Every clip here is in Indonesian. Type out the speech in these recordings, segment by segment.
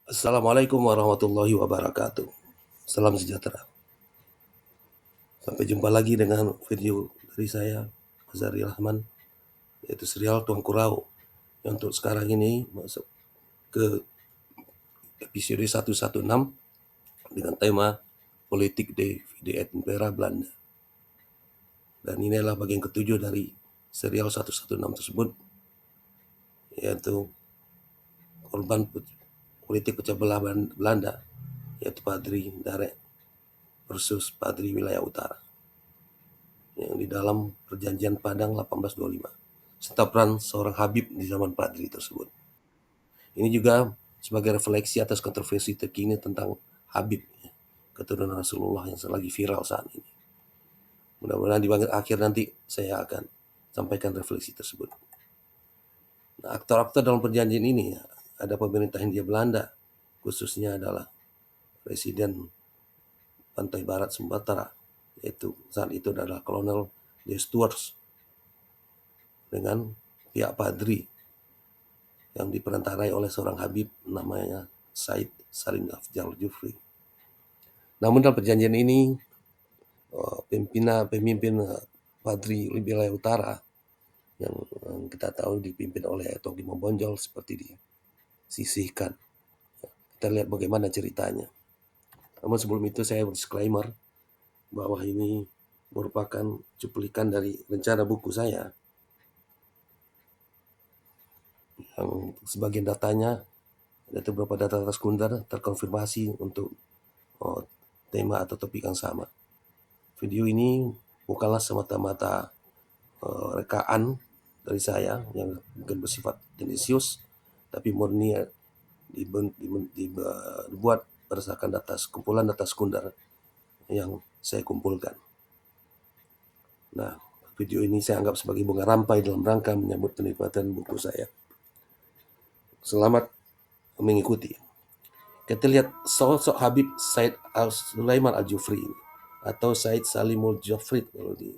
Assalamualaikum warahmatullahi wabarakatuh. Salam sejahtera. Sampai jumpa lagi dengan video dari saya, Azari Rahman, yaitu serial Tuan Kurau. Yang untuk sekarang ini masuk ke episode 116 dengan tema Politik de Impera Belanda. Dan ini adalah bagian ketujuh dari serial 116 tersebut, yaitu korban politik pecah belah Belanda, yaitu Padri Darek versus Padri Wilayah Utara, yang di dalam perjanjian Padang 1825, serta peran seorang Habib di zaman Padri tersebut. Ini juga sebagai refleksi atas kontroversi terkini tentang Habib, keturunan Rasulullah yang lagi viral saat ini. Mudah-mudahan di bagian akhir nanti saya akan sampaikan refleksi tersebut. Nah, aktor-aktor dalam perjanjian ini ada pemerintah Hindia Belanda, khususnya adalah Presiden Pantai Barat Sumatera, yaitu saat itu adalah Kolonel De Stuars, dengan pihak Padri yang diperantarai oleh seorang Habib namanya Said Salim Al-Jufri. Namun dalam perjanjian ini pemimpin Padri Wilayah Utara yang kita tahu dipimpin oleh Togi Membonjol seperti disisihkan. Kita lihat bagaimana ceritanya. Namun sebelum itu saya disclaimer bahwa ini merupakan cuplikan dari rencana buku saya yang sebagian datanya ada beberapa data sekunder terkonfirmasi untuk tema atau topik yang sama. Video ini bukanlah semata-mata rekaan dari saya yang mungkin bersifat tendensius, tapi murni dibuat berdasarkan kumpulan data sekunder yang saya kumpulkan. Nah, video ini saya anggap sebagai bunga rampai dalam rangka menyambut penikmatan buku saya. Selamat mengikuti. Kita lihat sosok Habib Said Sulaiman Al-Jufri atau Said Salimul Jufri kalau di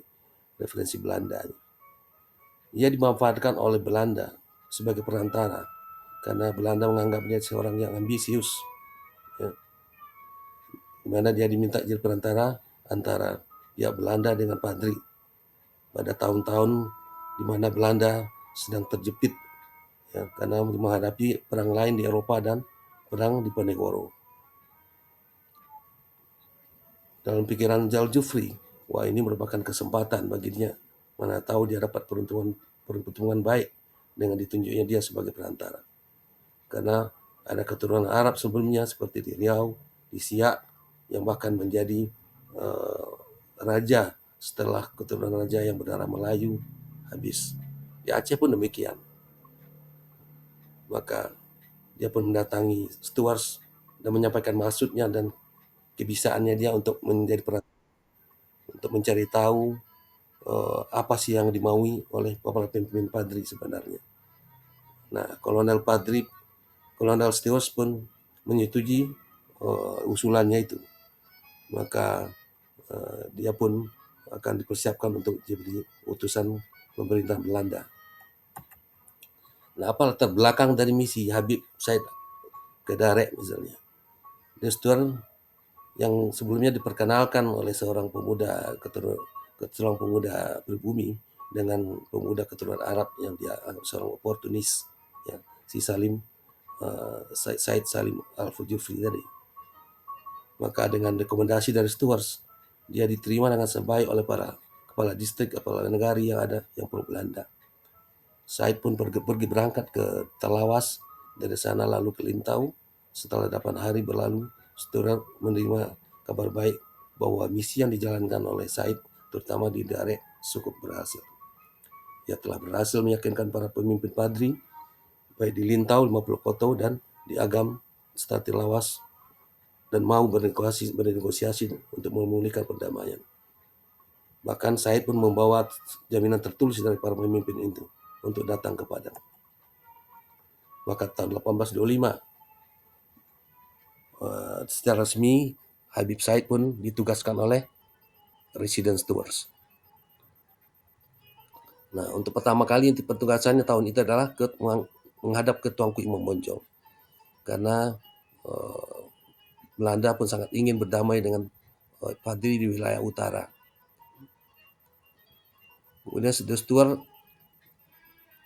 referensi Belanda. Ia dimanfaatkan oleh Belanda sebagai perantara karena Belanda menganggap dia seorang yang ambisius, ya, di mana dia diminta jadi perantara antara pihak Belanda dengan Padri pada tahun-tahun di mana Belanda sedang terjepit, ya, karena menghadapi perang lain di Eropa dan perang di Ponegoro. Dalam pikiran Al-Jufri, wah ini merupakan kesempatan baginya, mana tahu dia dapat peruntungan baik dengan ditunjuknya dia sebagai perantara. Karena ada keturunan Arab sebelumnya seperti di Riau, di Siak, yang bahkan menjadi raja setelah keturunan raja yang berdarah Melayu habis. Di Aceh pun demikian. Maka dia pun mendatangi Stuart dan menyampaikan maksudnya dan kebisaannya dia untuk menjadi perantara, untuk mencari tahu apa sih yang dimaui oleh para pemimpin Padri sebenarnya. Nah, Kolonel Stewart pun menyetujui usulannya itu. Maka dia pun akan dipersiapkan untuk jadi utusan pemerintah Belanda. Nah, apa latar belakang dari misi Habib Said ke Darek misalnya? De Stuart yang sebelumnya diperkenalkan oleh seorang pemuda pribumi dengan pemuda keturunan Arab yang dia anggap seorang oportunis, ya, si Said Salim Al-Jufri tadi. Maka dengan rekomendasi dari Stuart, dia diterima dengan sebaik oleh para kepala distrik, kepala negari yang ada yang pro Belanda. Said pun pergi berangkat ke Talawas, dari sana lalu ke Lintau. Setelah 8 hari berlalu, Stuart menerima kabar baik bahwa misi yang dijalankan oleh Said, terutama di Darek, cukup berhasil. Ia telah berhasil meyakinkan para pemimpin Padri, baik di Lintau 50 Koto dan di Agam Stati Lawas, dan mau bernegosiasi untuk memulihkan perdamaian. Bahkan Said pun membawa jaminan tertulis dari para pemimpin itu untuk datang ke Padang. Maka tahun 1825 secara resmi Habib Said pun ditugaskan oleh Residen Stuart. Nah, untuk pertama kali petugasannya tahun itu adalah menghadap ke Tuanku Imam Bonjol. Karena Belanda pun sangat ingin berdamai dengan Padri di wilayah utara. Kemudian De Stuart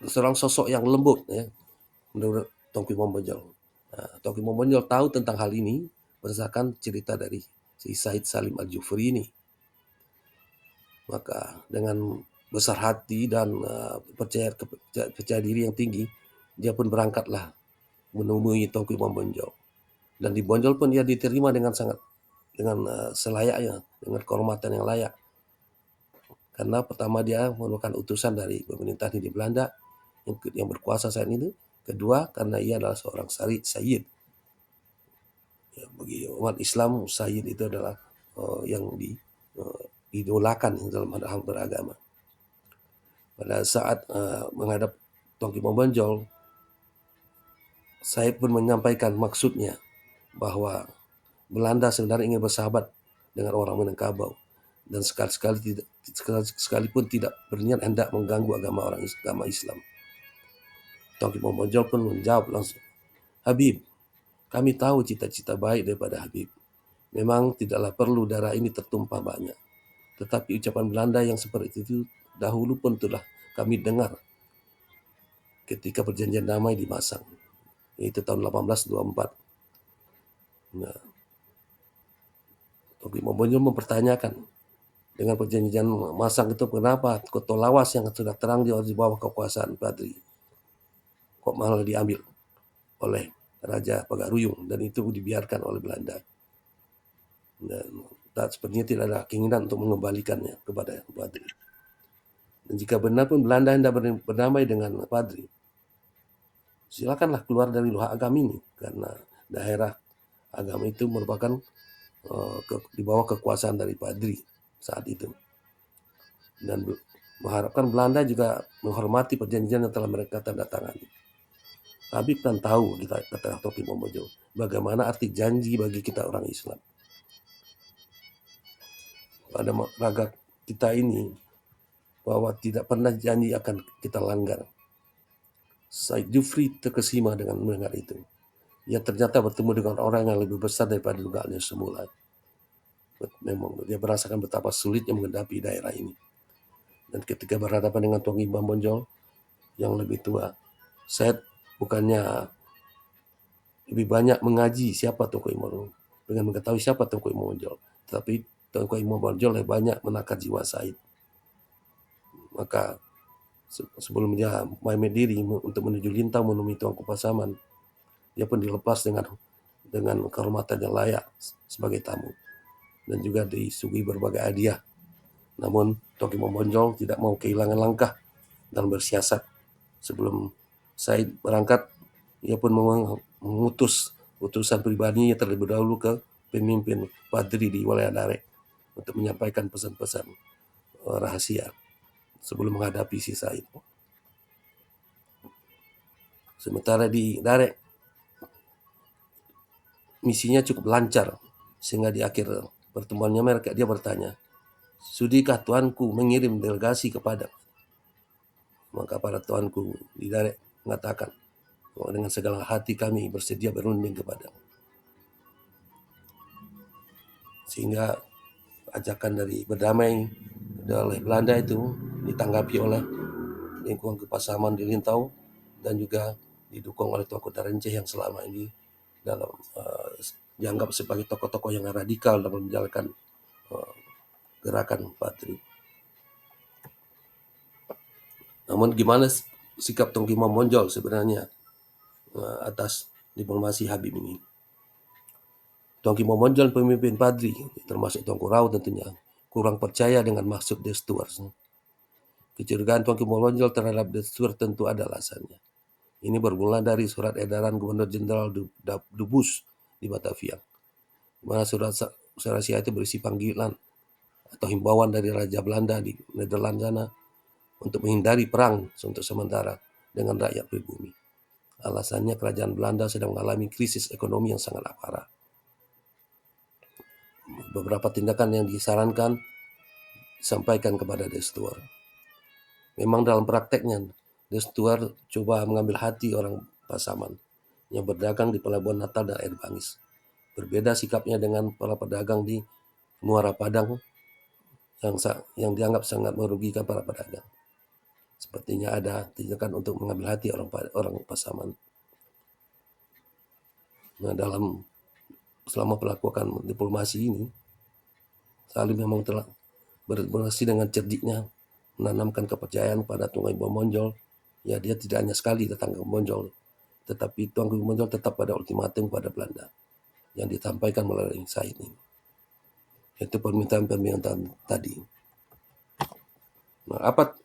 seorang sosok yang lembut ya, menurut Tongki Momodjol. Tongki Momodjol tahu tentang hal ini berdasarkan cerita dari si Said Salim Al-Jufri ini. Maka dengan besar hati dan percaya diri yang tinggi, dia pun berangkatlah menemui Tongki Momodjol. Dan di Bonjol pun dia diterima dengan selayaknya, dengan kehormatan yang layak. Karena pertama dia merupakan utusan dari pemerintah di Belanda yang berkuasa saat itu. Kedua, karena ia adalah seorang sayyid. Ya, bagi umat Islam, sayyid itu adalah yang diidolakan dalam hal beragama. Pada saat menghadap Tongki Momodjol, saya pun menyampaikan maksudnya bahwa Belanda sebenarnya ingin bersahabat dengan orang Minangkabau dan sekalipun tidak berniat hendak mengganggu agama Islam. Tongki Momodjol pun menjawab langsung, Habib, kami tahu cita-cita baik daripada Habib. Memang tidaklah perlu darah ini tertumpah banyak. Tetapi ucapan Belanda yang seperti itu dahulu pun telah kami dengar ketika perjanjian damai di Masang. Itu tahun 1824. Nah, Tongki Momodjol mempertanyakan dengan perjanjian Masang itu kenapa Kota Lawas yang sudah terang di bawah kekuasaan Padri kok malah diambil oleh Raja Pagaruyung dan itu dibiarkan oleh Belanda. Dan sepertinya tidak ada keinginan untuk mengembalikannya kepada Padri. Dan jika benar pun Belanda hendak berdamai dengan Padri, silakanlah keluar dari luar agama ini, karena daerah agama itu merupakan di bawah kekuasaan dari Padri saat itu. Dan mengharapkan Belanda juga menghormati perjanjian yang telah mereka tanda tangani. Habib kan tahu, kata Tongki Momodjol, bagaimana arti janji bagi kita orang Islam. Pada raga kita ini, bahwa tidak pernah janji akan kita langgar. Said Jufri terkesima dengan mendengar itu. Ia ternyata bertemu dengan orang yang lebih besar daripada dugaannya semula. Memang dia merasakan betapa sulitnya menghadapi daerah ini. Dan ketika berhadapan dengan Tongki Momodjol yang lebih tua, Said bukannya lebih banyak mengaji siapa Tongki Momodjol, dengan mengetahui siapa Tongki Momodjol, tetapi Tongki Momodjol lebih banyak menakar jiwa Said. Maka sebelum dia memamit diri untuk menuju Lintau menemui Tuanku Pasaman, dia pun dilepas dengan kehormatan yang layak sebagai tamu dan juga disuguhi berbagai hadiah. Namun Tongki Momodjol tidak mau kehilangan langkah dan bersiasat. Sebelum Said berangkat, ia pun mengutus utusan pribadinya terlebih dahulu ke pemimpin Padri di wilayah Darek untuk menyampaikan pesan-pesan rahasia sebelum menghadapi si Said. Sementara di Darek, misinya cukup lancar, sehingga di akhir pertemuannya dia bertanya, sudikah tuanku mengirim delegasi kepada? Maka para tuanku di Darek mengatakan, dengan segala hati kami bersedia berunding kepada. Sehingga ajakan dari berdamai oleh Belanda itu ditanggapi oleh lingkungan Kepasaman di Lintau dan juga didukung oleh Tuanku Darenceh yang selama ini dalam dianggap sebagai tokoh-tokoh yang radikal dalam menjalankan gerakan Padri. Namun gimana sikap Tongki Momodjol sebenarnya atas diplomasi Habib ini? Tongki Momodjol pemimpin Padri, termasuk Tuanku Rau tentunya, kurang percaya dengan maksud De Stuart. Kecurigaan Tongki Momodjol terhadap De Stuart tentu ada alasannya. Ini bermula dari surat edaran Gubernur Jenderal Dubus di Batavia, di mana surat rahasia itu berisi panggilan atau himbauan dari Raja Belanda di Nederland sana untuk menghindari perang untuk sementara dengan rakyat pribumi. Alasannya kerajaan Belanda sedang mengalami krisis ekonomi yang sangat parah. Beberapa tindakan yang disarankan disampaikan kepada De Stuart. Memang dalam prakteknya De Stuart coba mengambil hati orang Pasaman yang berdagang di Pelabuhan Natal dan Air Bangis. Berbeda sikapnya dengan para pedagang di Muara Padang yang dianggap sangat merugikan para pedagang. Sepertinya ada tindakan untuk mengambil hati orang Pasaman. Nah, selama melakukan diplomasi ini, Salim memang telah berhasil dengan cerdiknya menanamkan kepercayaan pada Tunggai Bomonjol. Ya, dia tidak hanya sekali datang ke Bomonjol, tetapi Tunggai Bomonjol tetap pada ultimatum pada Belanda yang disampaikan melalui Said ini. Itu permintaan tadi. Nah, apa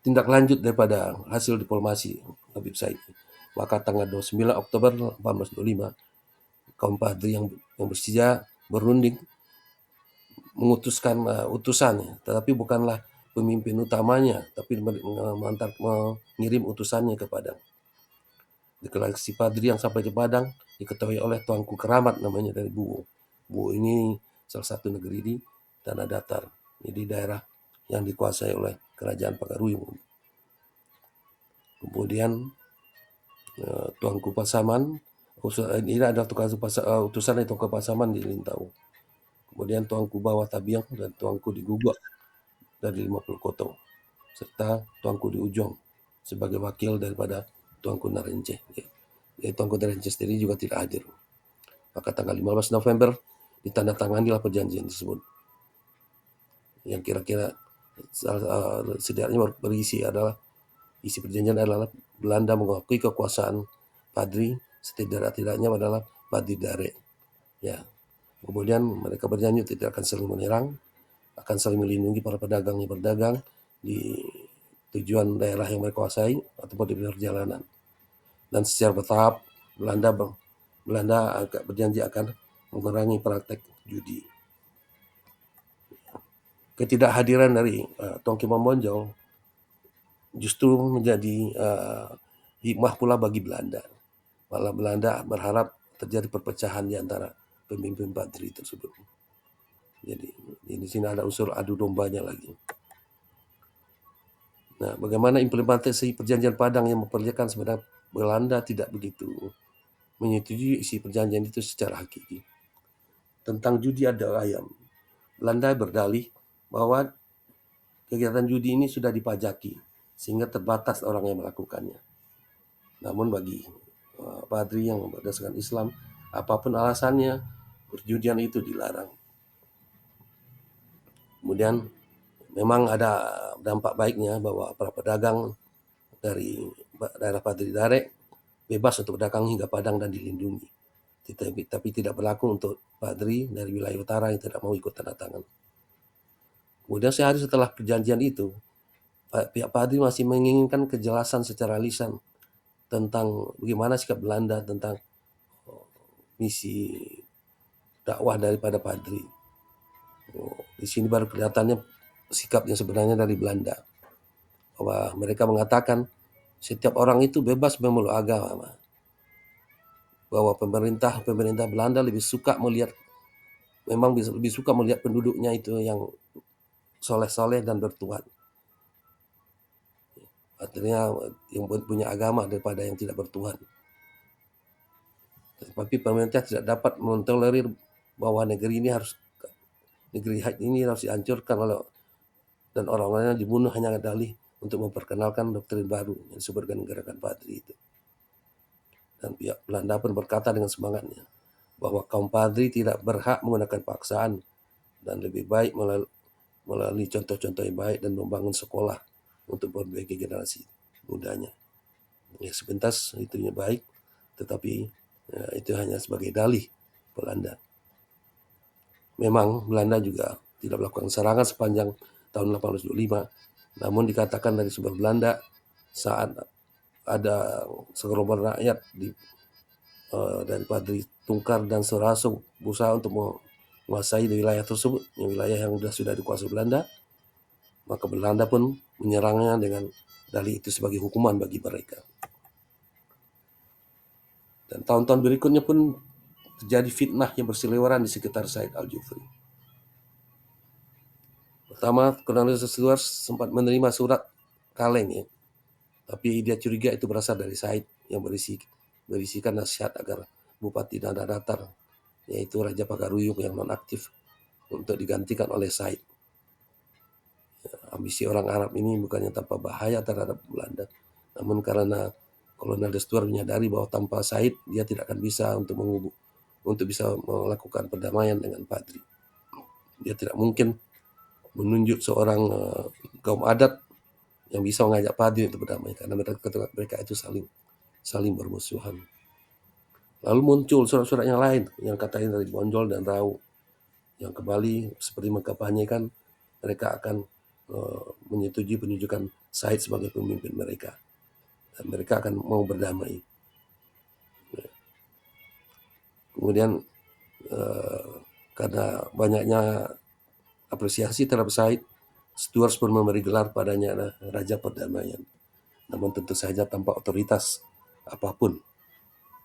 tindak lanjut daripada hasil diplomasi Habib Said? Maka tanggal 29 Oktober 1825, kaum Padri yang bersedia berunding mengutuskan utusannya, tetapi bukanlah pemimpin utamanya, tapi mengirim utusannya ke Padang. Deklarasi Padri yang sampai di Padang diketahui oleh Tuanku Keramat namanya dari Buwo. Buwo ini salah satu negeri di Tanah Datar, jadi daerah yang dikuasai oleh Kerajaan Pagaruyung. Kemudian Tuanku Pasaman, ini adalah utusan dari Tuanku Pasaman di Lintau. Kemudian Tuanku Bawah Tabiang dan Tuanku di Guguk dari 50 Koto, serta Tuanku di Ujong sebagai wakil daripada Tuanku Narenceh. Jadi Tuanku Narenceh sendiri juga tidak hadir. Maka tanggal 15 November ditandatanganilah perjanjian tersebut. Yang kira-kira setidaknya isi perjanjian adalah Belanda mengakui kekuasaan Padri setidak-tidaknya adalah Padri Dare. Ya. Kemudian mereka berjanji tidak akan saling menyerang, akan saling melindungi para pedagang yang berdagang di tujuan daerah yang mereka kuasai ataupun di perjalanan. Dan secara bertahap Belanda berjanji akan mengurangi praktek judi. Ketidakhadiran dari Tuanku Bomonjol justru menjadi hikmah pula bagi Belanda. Malah Belanda berharap terjadi perpecahan di antara pemimpin Padri tersebut. Jadi di sini ada unsur adu dombanya lagi. Nah, bagaimana implementasi perjanjian Padang yang memperlihatkan sebenarnya Belanda tidak begitu menyetujui isi perjanjian itu secara hakiki. Tentang judi ada ayam, Belanda berdalih bahwa kegiatan judi ini sudah dipajaki sehingga terbatas orang yang melakukannya. Namun bagi Padri yang berdasarkan Islam, apapun alasannya, perjudian itu dilarang. Kemudian memang ada dampak baiknya bahwa para pedagang dari daerah Padri Dare bebas untuk berdagang hingga Padang dan dilindungi. Tapi tidak berlaku untuk Padri dari wilayah utara yang tidak mau ikut tanda tangan. Kemudian sehari setelah perjanjian itu, pihak Padri masih menginginkan kejelasan secara lisan tentang bagaimana sikap Belanda tentang misi dakwah daripada Padri. Di sini baru kelihatannya sikap yang sebenarnya dari Belanda, bahwa mereka mengatakan setiap orang itu bebas memeluk agama, bahwa pemerintah Belanda lebih suka melihat penduduknya itu yang soleh-soleh dan bertuhan, artinya yang punya agama daripada yang tidak bertuhan. Tapi pemerintah tidak dapat mentolerir bahwa negeri ini harus dihancurkan dan orang-orangnya dibunuh hanya dalih untuk memperkenalkan doktrin baru yang disebut dengan gerakan Padri itu. Dan pihak Belanda pun berkata dengan semangatnya bahwa kaum Padri tidak berhak menggunakan paksaan dan lebih baik melalui contoh-contoh yang baik dan membangun sekolah untuk berbagai generasi mudanya. Ya, sepintas itunya baik, tetapi itu hanya sebagai dalih Belanda. Memang Belanda juga tidak melakukan serangan sepanjang tahun 1825, namun dikatakan dari sumber Belanda saat ada segerombol rakyat dari Padri Tungkar dan Seraso berusaha untuk menguasai wilayah tersebut, wilayah yang sudah dikuasai Belanda, maka Belanda pun menyerangnya dengan dalih itu sebagai hukuman bagi mereka. Dan tahun-tahun berikutnya pun terjadi fitnah yang berseliweran di sekitar Said Al-Jufri. Pertama, Cornelius Stuart sempat menerima surat kaleng, ya, tapi dia curiga itu berasal dari Said yang berisi berisikan nasihat agar Bupati Tanah Datar, yaitu Raja Pagaruyung yang nonaktif, untuk digantikan oleh Said. Ambisi orang Arab ini bukannya tanpa bahaya terhadap Belanda, namun karena Kolonel de Stuart menyadari bahwa tanpa Said dia tidak akan bisa untuk bisa melakukan perdamaian dengan Padri. Dia tidak mungkin menunjuk seorang kaum adat yang bisa mengajak Padri untuk berdamai, karena mereka itu saling bermusuhan. Lalu muncul surat-surat yang lain yang katanya dari Bonjol dan Rau yang kembali seperti mengkampanyekan mereka akan menyetujui penunjukan Said sebagai pemimpin mereka dan mereka akan mau berdamai. Kemudian karena banyaknya apresiasi terhadap Said, Stuart pun memberi gelar padanya Raja Perdamaian, namun tentu saja tanpa otoritas apapun.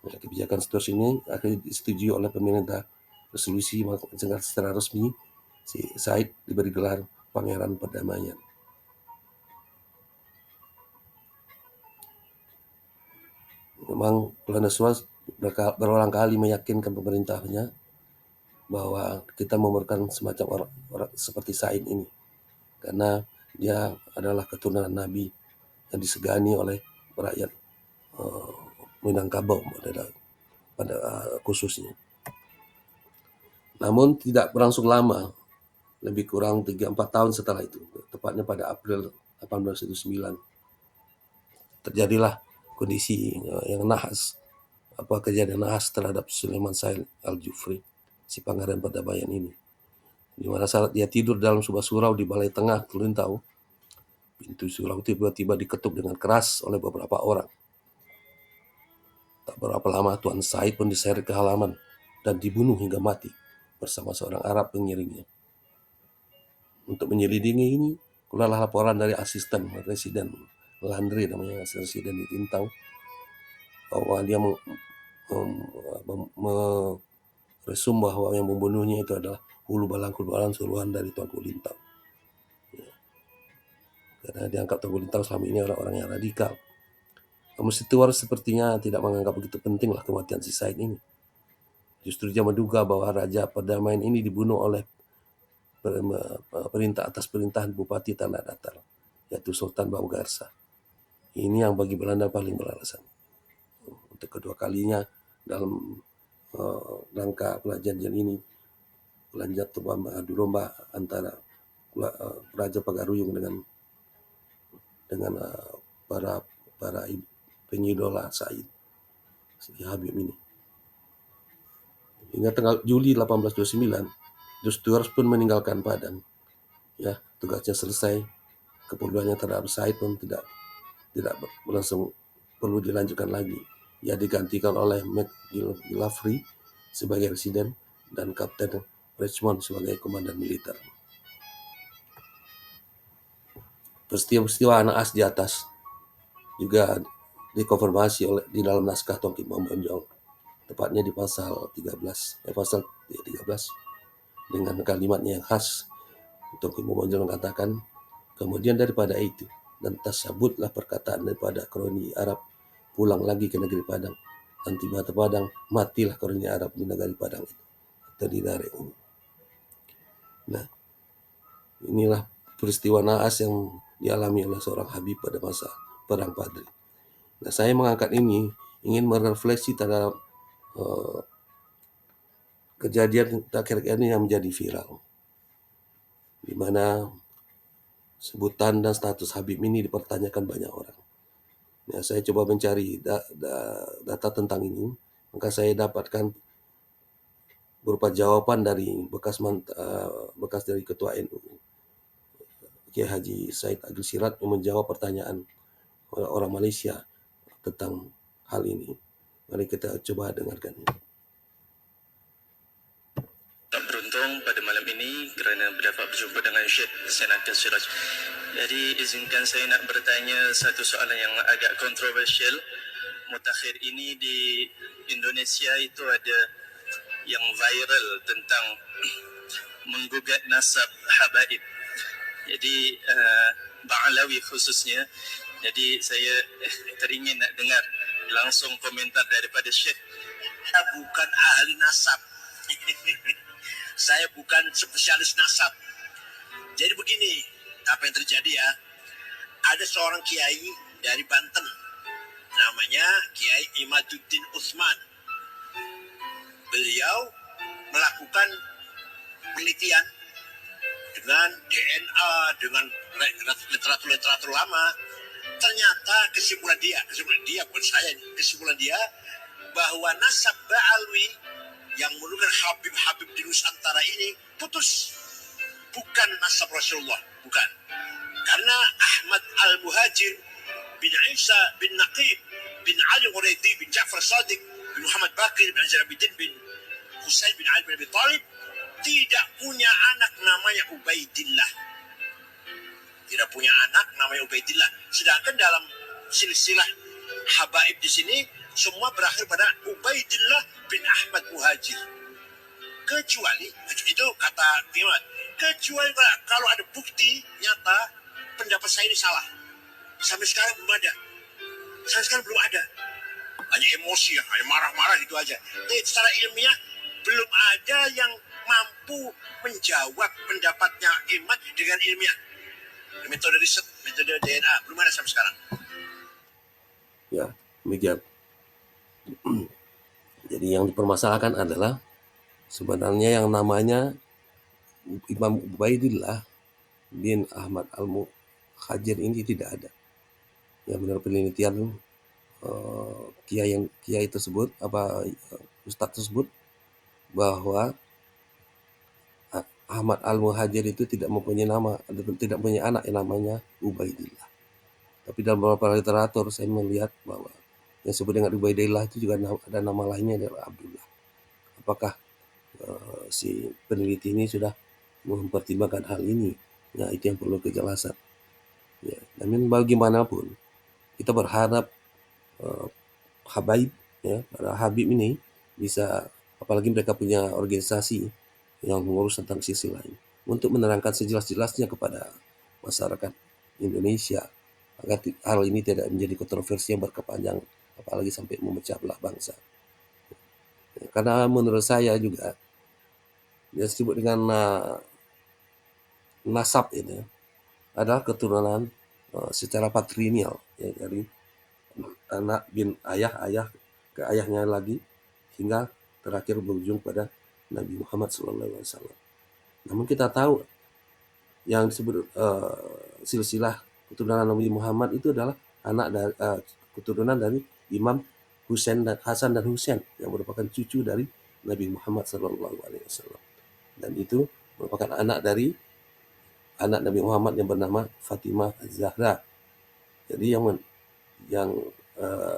Kebijakan Stuart ini akhirnya disetujui oleh pemerintah. Resolusi secara resmi si Said diberi gelar Pangeran Perdamaian. Memang Kolonel Stuart berulang kali meyakinkan pemerintahnya bahwa kita memerlukan semacam orang seperti Said ini, karena dia adalah keturunan Nabi yang disegani oleh rakyat Minangkabau pada khususnya. Namun tidak berlangsung lama, lebih kurang 3-4 tahun setelah itu, tepatnya pada April 1809, terjadilah kondisi yang nahas, kejadian nahas terhadap Sulaiman Said Al-Jufri, si Pangeran Perdamaian ini. Di mana saat dia tidur dalam sebuah surau di Balai Tengah Tulintau, pintu surau tiba-tiba diketuk dengan keras oleh beberapa orang. Tak berapa lama Tuan Said pun diseret ke halaman dan dibunuh hingga mati bersama seorang Arab pengiringnya. Untuk menyelidiki ini, keluarlah laporan dari asisten residen Landry, namanya asisten residen di Tintau, bahwa dia meresum bahwa yang membunuhnya itu adalah hulu balang suruhan dari Tuan Kulintau. Karena dianggap Tuan Kulintau selama ini orang-orang yang radikal. Namun Stuart sepertinya tidak menganggap begitu pentinglah kematian si Said ini. Justru dia menduga bahwa Raja Perdamaian ini dibunuh oleh perintah atas perintahan Bupati Tanah Datar, yaitu Sultan Baugarsa. Ini yang bagi Belanda paling beralasan. Untuk kedua kalinya dalam rangka perjanjian ini, perjanjian adu domba antara Raja Pagaruyung dengan para pengidola Said, si Habib ini. Hingga tanggal Juli 1829, Stuart pun meninggalkan Padang. Ya, tugasnya selesai. Keperluannya terhadap Said pun tidak langsung perlu dilanjutkan lagi. Ia digantikan oleh McGillivray sebagai residen dan Kapten Richmond sebagai komandan militer. Peristiwa naas di atas juga dikonfirmasi di dalam naskah Tuan Ki Bonjol, tepatnya di pasal 13 dengan kalimatnya yang khas. Tuan Ki Bonjol mengatakan, kemudian daripada itu dan tersebutlah perkataan daripada kroni Arab, pulang lagi ke negeri Padang, dan tiba ke Padang, matilah kroni Arab di negeri Padang itu, terdiri. Nah, inilah peristiwa naas yang dialami oleh seorang Habib pada masa Perang Padri. Nah, saya mengangkat ini ingin merefleksi terhadap kejadian akhir-akhir ini yang menjadi viral, di mana sebutan dan status Habib ini dipertanyakan banyak orang. Ya, saya coba mencari data tentang ini, maka saya dapatkan berupa jawaban dari bekas dari Ketua NU, Kiai Haji Said Agil Siraj, yang menjawab pertanyaan orang Malaysia tentang hal ini. Mari kita coba dengarkan. Beruntung pada malam ini kerana dapat berjumpa dengan Syed Senator Siraj. Jadi izinkan saya nak bertanya satu soalan yang agak kontroversial. Mutakhir ini di Indonesia itu ada yang viral tentang menggugat nasab habaib. Jadi Ba'alawi khususnya. Jadi saya teringin nak dengar Langsung komentar daripada Syekh. Saya bukan ahli nasab. Saya bukan spesialis nasab. Jadi begini, apa yang terjadi ya? Ada seorang kiai dari Banten, namanya Kiai Imaduddin Utsman. Beliau melakukan penelitian dengan DNA, dengan literatur lama. Ternyata kesimpulan dia bukan saya, kesimpulan dia bahwa nasab Ba'alwi yang menurunkan Habib-Habib di Nusantara ini putus. Bukan nasab Rasulullah, bukan. Karena Ahmad Al-Muhajir bin Isa bin Naqib bin Ali Ghuraidi bin Ja'far Sadiq bin Muhammad Bakir bin Azrabiddin bin Husain bin Ali bin Abi Thalib tidak punya anak namanya Ubaidillah. Tidak punya anak namanya Ubaidillah. Sedangkan dalam silsilah habaib di sini semua berakhir pada Ubaidillah bin Ahmad Muhajir. Kecuali, itu kata Imam, kecuali kalau ada bukti nyata pendapat saya ini salah. Sampai sekarang belum ada. Hanya emosi, hanya marah-marah gitu aja. Tapi secara ilmiah belum ada yang mampu menjawab pendapatnya Imam dengan ilmiah. Metode riset, metode DNA belum ada sampai sekarang. Ya, demikian. Jadi yang dipermasalahkan adalah sebenarnya yang namanya Imam Ubaidillah bin Ahmad Al-Muhajir ini tidak ada. Ya, menurut penelitian kiai tersebut, ustadz tersebut, bahwa Ahmad Al-Muhajir itu tidak mempunyai anak yang namanya Ubaidillah. Tapi dalam beberapa literatur saya melihat bahwa yang disebut dengan Ubaidillah itu juga ada nama lainnya adalah Abdullah. Apakah si peneliti ini sudah mempertimbangkan hal ini? Nah, itu yang perlu kejelasan. Ya, namun bagaimanapun kita berharap habaib, ya, para habib ini bisa, apalagi mereka punya organisasi yang mengurus tentang sisi lain, untuk menerangkan sejelas-jelasnya kepada masyarakat Indonesia agar hal ini tidak menjadi kontroversi yang berkepanjangan, apalagi sampai memecah belah bangsa. Ya, karena menurut saya juga yang disebut dengan nasab ini adalah keturunan secara patrilineal, ya, dari anak bin ayah ke ayahnya lagi hingga terakhir berujung pada Nabi Muhammad SAW. Namun kita tahu yang disebut silsilah keturunan Nabi Muhammad itu adalah keturunan dari Imam Hasan dan Husain yang merupakan cucu dari Nabi Muhammad SAW. Dan itu merupakan anak dari anak Nabi Muhammad yang bernama Fatimah Az-Zahra. Jadi yang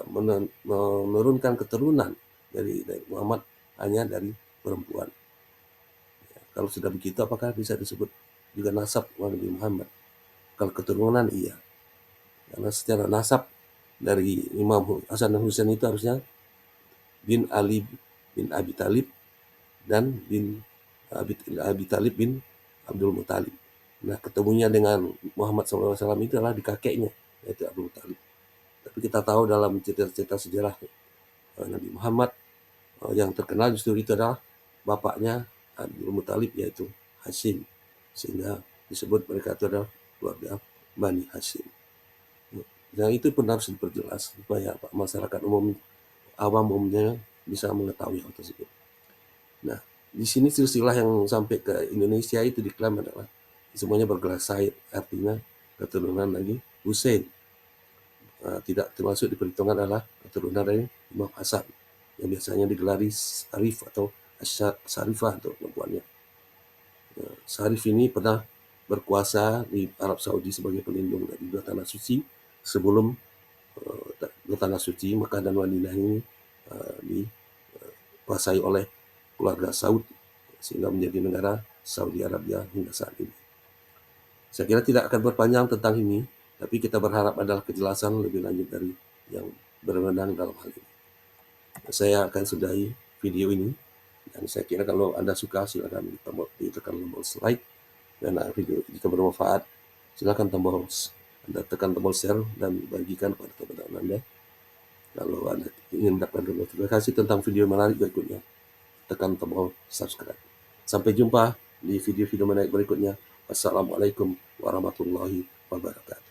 menurunkan keturunan dari Muhammad hanya dari perempuan. Ya, kalau sudah begitu, apakah bisa disebut juga nasab Nabi Muhammad? Kalau keturunan iya, karena secara nasab dari Imam Hasan dan Husain itu harusnya bin Ali bin Abi Thalib dan bin Abi Thalib bin Abdul Muthalib. Nah, ketemunya dengan Muhammad SAW itu adalah di kakeknya, yaitu Abdul Muthalib. Tapi kita tahu dalam cerita-cerita sejarah Nabi Muhammad yang terkenal justru itu adalah bapaknya Abdul Muthalib, yaitu Hashim, sehingga disebut mereka itu adalah keluarga Bani Hashim. Dan itu pun harus diperjelas supaya masyarakat awam umumnya bisa mengetahui hal tersebut. Nah, di sini silsilah yang sampai ke Indonesia itu diklaim adalah semuanya bergelar Said, artinya keturunan lagi Hussein. Tidak termasuk di perhitungan adalah keturunan dari Imam Hasan yang biasanya digelari Sarif atau Sarifah untuk perempuannya. Sarif ini pernah berkuasa di Arab Saudi sebagai pelindung dari dua tanah suci sebelum dua tanah suci Mekah dan Madinah ini dikuasai oleh keluarga Saud sehingga menjadi negara Saudi Arabia hingga saat ini. Saya kira tidak akan berpanjang tentang ini, tapi kita berharap adalah kejelasan lebih lanjut dari yang berwenang dalam hal ini. Saya akan sudahi video ini, dan saya kira kalau Anda suka silakan tekan tombol like, dan video jika bermanfaat silakan Anda tekan tombol share dan bagikan kepada teman-teman Anda. Kalau Anda ingin mendapatkan notifikasi tentang video menarik berikutnya, tekan tombol subscribe. Sampai jumpa di video-video menarik berikutnya. Wassalamualaikum warahmatullahi wabarakatuh.